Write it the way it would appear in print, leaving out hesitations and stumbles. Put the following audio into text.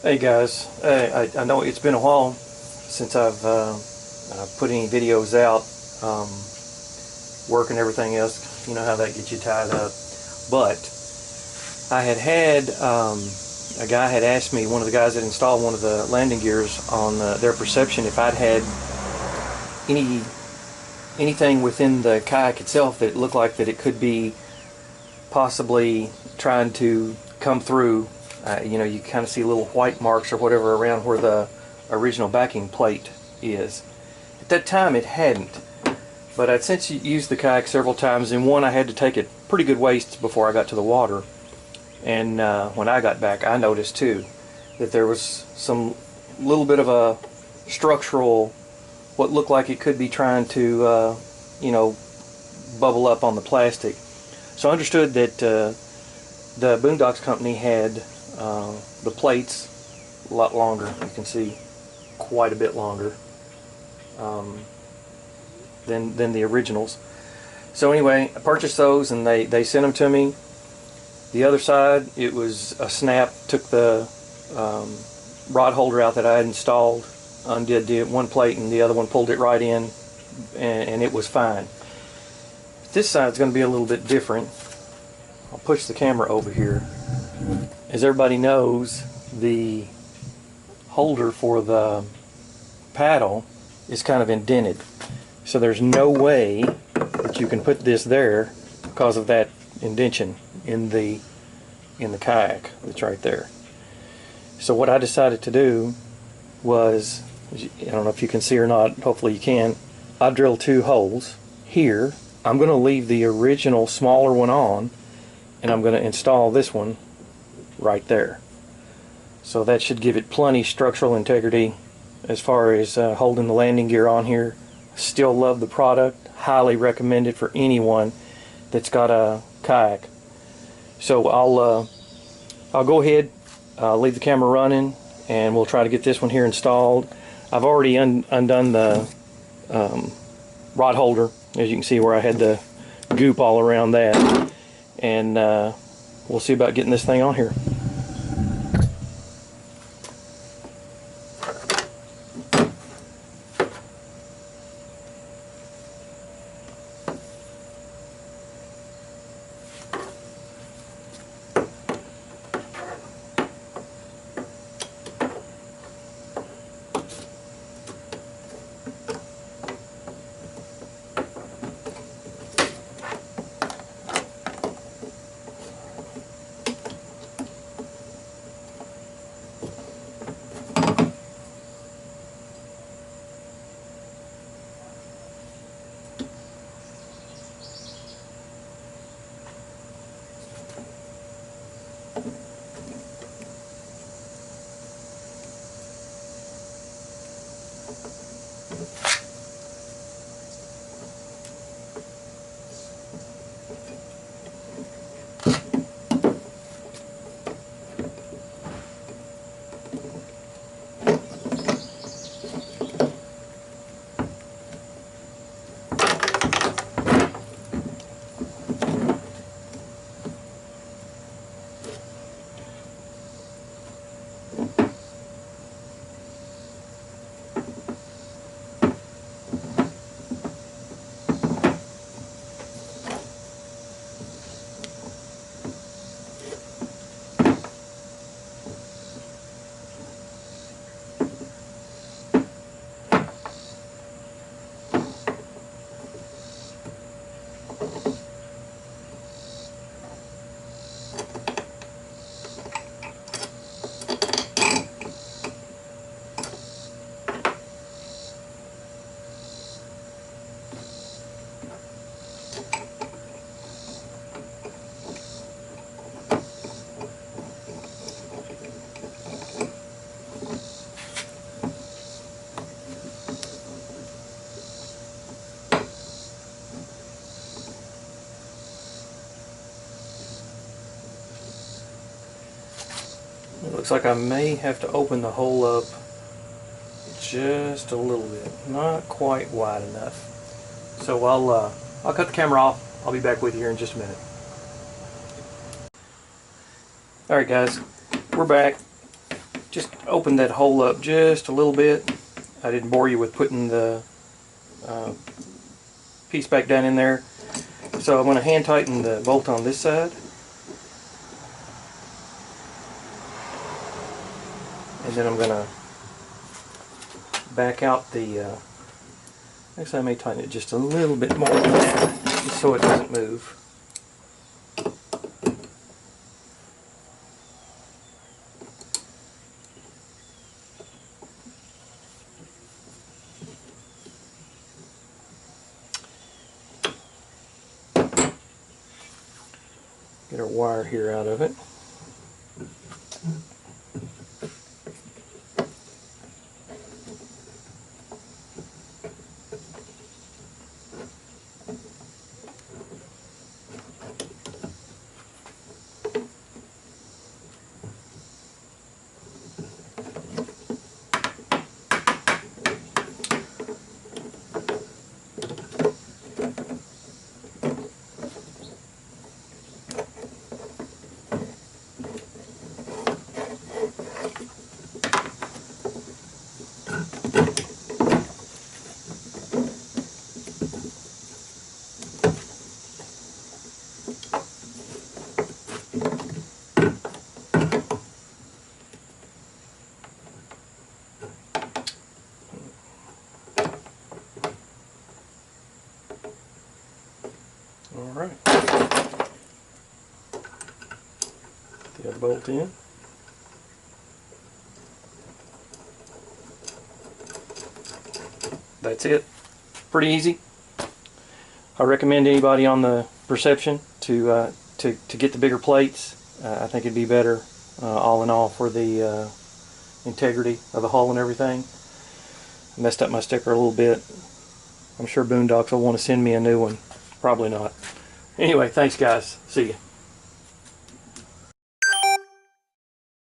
Hey guys, I know it's been a while since I've put any videos out. Work and everything else, you know how that gets you tied up. But I had a guy had asked me, one of the guys that installed one of the landing gears, on their perception if I'd had anything within the kayak itself that looked like that it could be possibly trying to come through. You know, you kind of see little white marks or whatever around where the original backing plate is. At that time it hadn't, but I'd since used the kayak several times, and one I had to take it pretty good ways before I got to the water. And when I got back, I noticed too that there was some little bit of a structural, what looked like it could be trying to you know, bubble up on the plastic. So I understood that the Boonedox company had the plates a lot longer. You can see quite a bit longer than the originals. So anyway, I purchased those and they sent them to me. The other side, it was a snap. Took the rod holder out that I had installed, undid one plate, and the other one pulled it right in, and it was fine. This side's going to be a little bit different. I'll push the camera over here. As everybody knows, the holder for the paddle is kind of indented, so there's no way that you can put this there because of that indentation in the kayak that's right there. So what I decided to do was, I don't know if you can see or not, hopefully you can, I drilled 2 holes here. I'm going to leave the original smaller one on, and I'm going to install this one right there. So that should give it plenty structural integrity as far as holding the landing gear on here. Still love the product, highly recommend it for anyone that's got a kayak. So I'll go ahead, leave the camera running, and we'll try to get this one here installed. I've already undone the rod holder, as you can see where I had the goop all around that, and we'll see about getting this thing on here. It looks like I may have to open the hole up just a little bit, not quite wide enough. So I'll cut the camera off. I'll be back with you here in just a minute. Alright guys, we're back. just opened that hole up just a little bit. I didn't bore you with putting the piece back down in there. So I'm going to hand tighten the bolt on this side. And then I'm going to back out the, actually I may tighten it just a little bit more than that, just so it doesn't move. Get our wire here out of it. Alright, the other bolt in. That's it. Pretty easy. I recommend anybody on the Perception to get the bigger plates. I think it'd be better all in all for the integrity of the hull and everything. I messed up my sticker a little bit. I'm sure Boonedox will want to send me a new one. Probably not. Anyway, thanks guys. See ya.